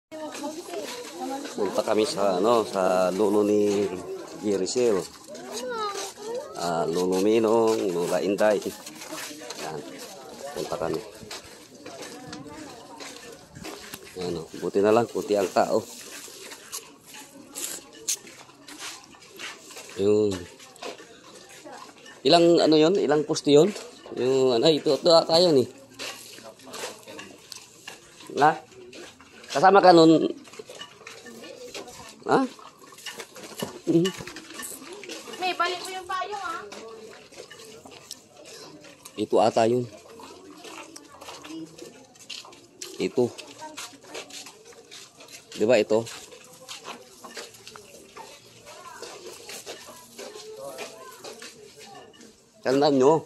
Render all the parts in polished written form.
Punta kami sa sa lolo ni Jericel. Lolo Minong, Lola Inday. Yan. Punta kami. Yan, buti na lang, puti ang tao. Yun. Ilang yon? Ilang poste yon? Yung ito tayo ni. Na? Kasama ka nun? Ha? May balik mo yung payong ha. Ito ata yun. Ito. Di ba ito? Tandaan nyo.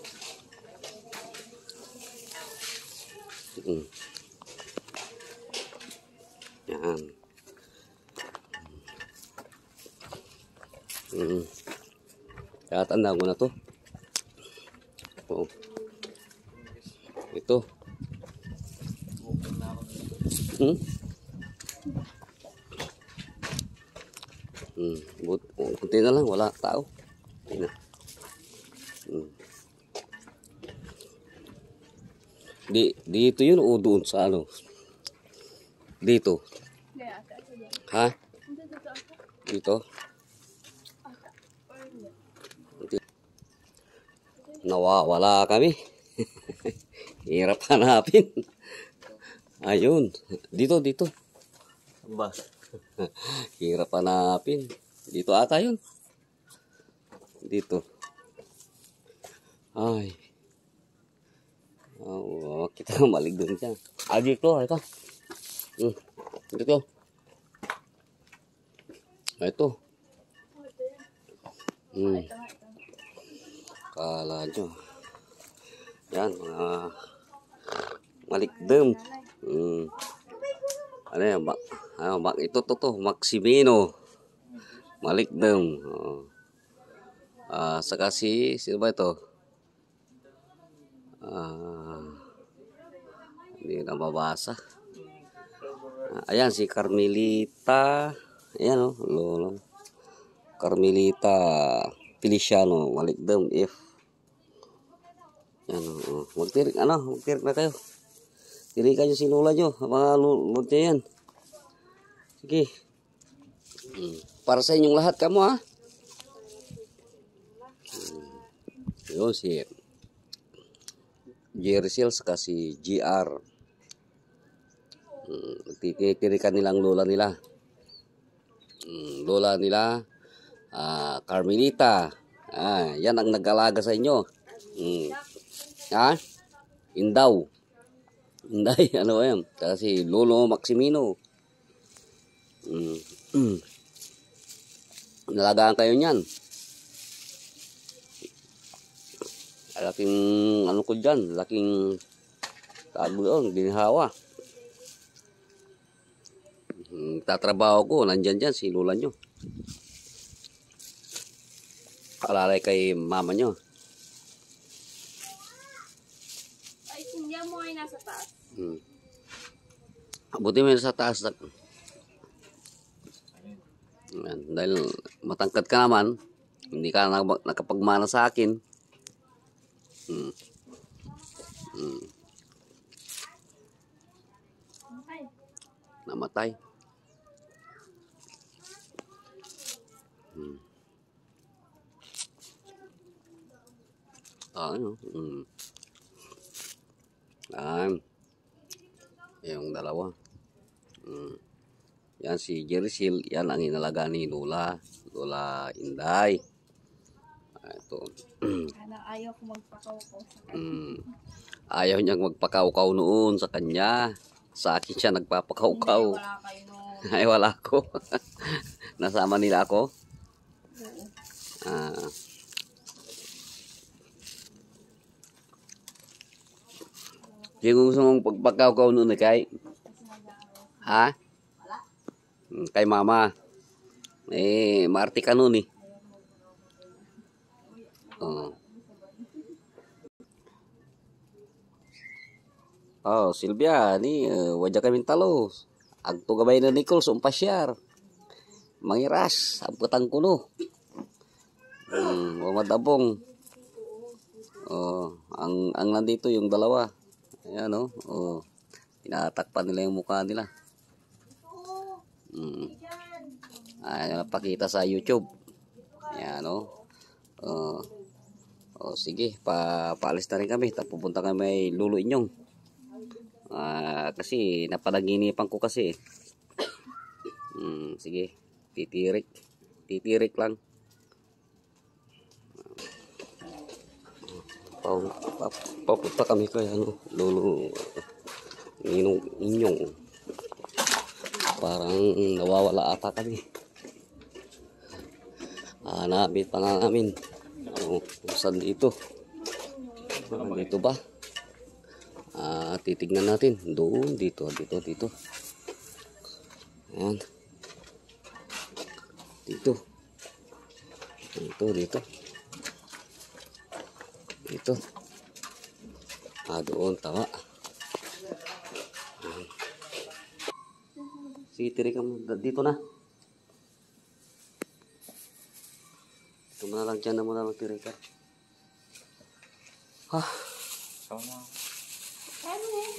Yan. Kaya tandaan ko na to. Oo. Ito. Kunti na lang, wala tao. Dito yun o doon sa ano? Dito. Ha? Dito. Nawawala kami. Hirap hanapin. Ayun. Dito. Ba? Hirap hanapin. Dito ata yun. Dito. Ay. Kita maligdan siya. Dito. Ito. Dito. Ito. Kala nyo. Yan, mga malikdem. Ano yan? Ito to. Maximino. Malikdem. Saka sino ba ito? Hindi na mabasa. Ayan, si Carmelita. Ayan lolo. Carmelita Feliciano, Malikdem, F. Yan magtirik na kayo. Tirikan nyo si lola nyo, mga lola yan. Sige. Para sa inyong lahat kamo ha. Yun si Jericel saka si GR. Titirikan nilang lola nila. Lola nila Carmelita. Yan ang nag-alaga sa inyo. Indaw. Inday, ano ba yan? Kasi Lolo Maximino. Nalagaan kayo niyan. Laking ano ko dyan, laking tago doon, ginhawa. Tatrabaho ko, nandyan dyan si lola nyo. Alalay kay mama nyo. Ay, sindihan mo ay nasa taas. Buti mo sa taas. Dahil matangkad ka naman, hindi ka nakapagmana sa akin. Namatay. Yung dalawa. Yan si Jericel, yan ang inalaga ni Lola Inday. Ito. Ayaw ko magpakaukaw sa kanya. Ayaw niyang magpakaukaw noon sa kanya. Sa akin siya nagpapakaukaw. Wala kayo no. Ay, wala ko. Nasama nila ako? Yung gusto mong pagpakaukaw noon kay? Ha? Kay mama. Maarte ka noon Silvia, ni wajah kami talos. Agto gabay na Nicole sa umpasyar. Mangiras, ang putang kuno. Madabong. Ang nandito yung dalawa. Ayan tinatakpan nila yung mukha nila. Ayan, napakita sa YouTube. Ayan sige, paalis na rin kami. Pupunta kami may Lulo Inyong. Kasi napanaginipan ko kasi. Sige, titirik lang. Papunta kami kay Lulo Inyong. Parang nawawala ata kami. Hanapin pa nga namin. Saan dito? Dito ba? Titignan natin. Doon, dito. Ayan. Dito. Doon, tama. Sige, tirikan mo. Dito na. Ito mo na lang dyan na muna magtirikan.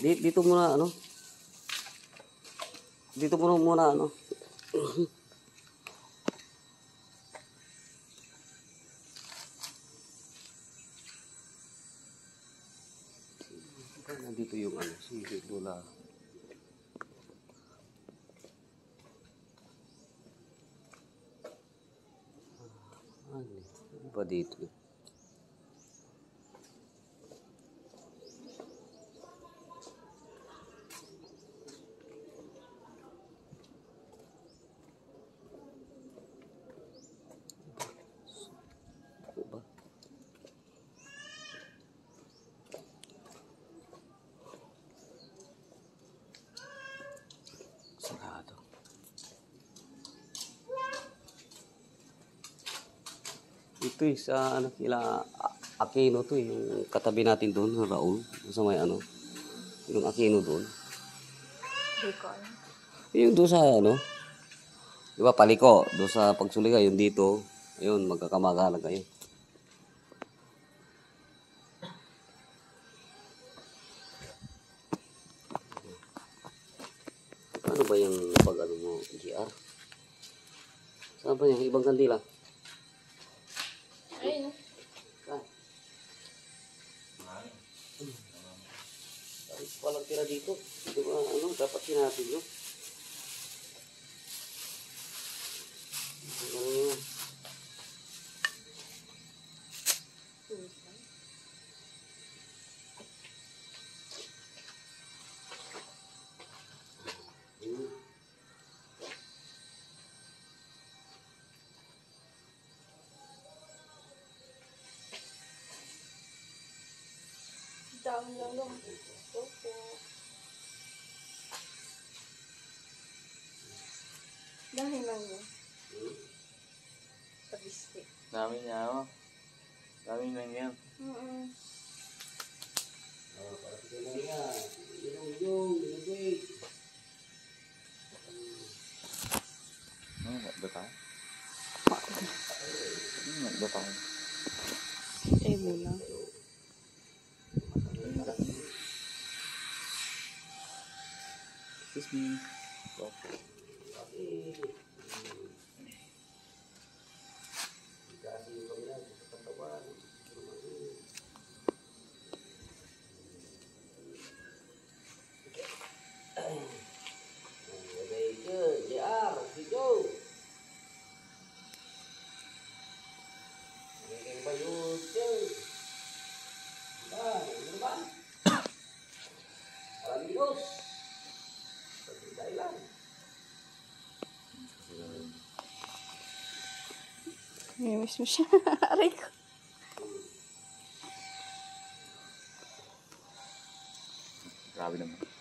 Dito muna, Dito muna, Nandito yung si Lola. Ano ba dito? Sarado. Ito sa kila Aquino to yung katabi natin doon, Raul, sa may yung Aquino doon. Yung doon sa di ba Paliko, doon sa Pagsuliga, yung dito, ayun, magkakamag-alag kayo. Ano ba yung pag-ano mo, GR? Saan ba yung ibang kandila? Ayun. Walang tira dito. Di ba, dapat sinapin nyo. Dami lang lang. Dahil lang yun. Sa bistik. Dami niya Dami lang yan. Para sa kanila, yung Nagdata? Nagdata. Muna. Excuse me. May miss mo siya. Aray ko. Grabe naman.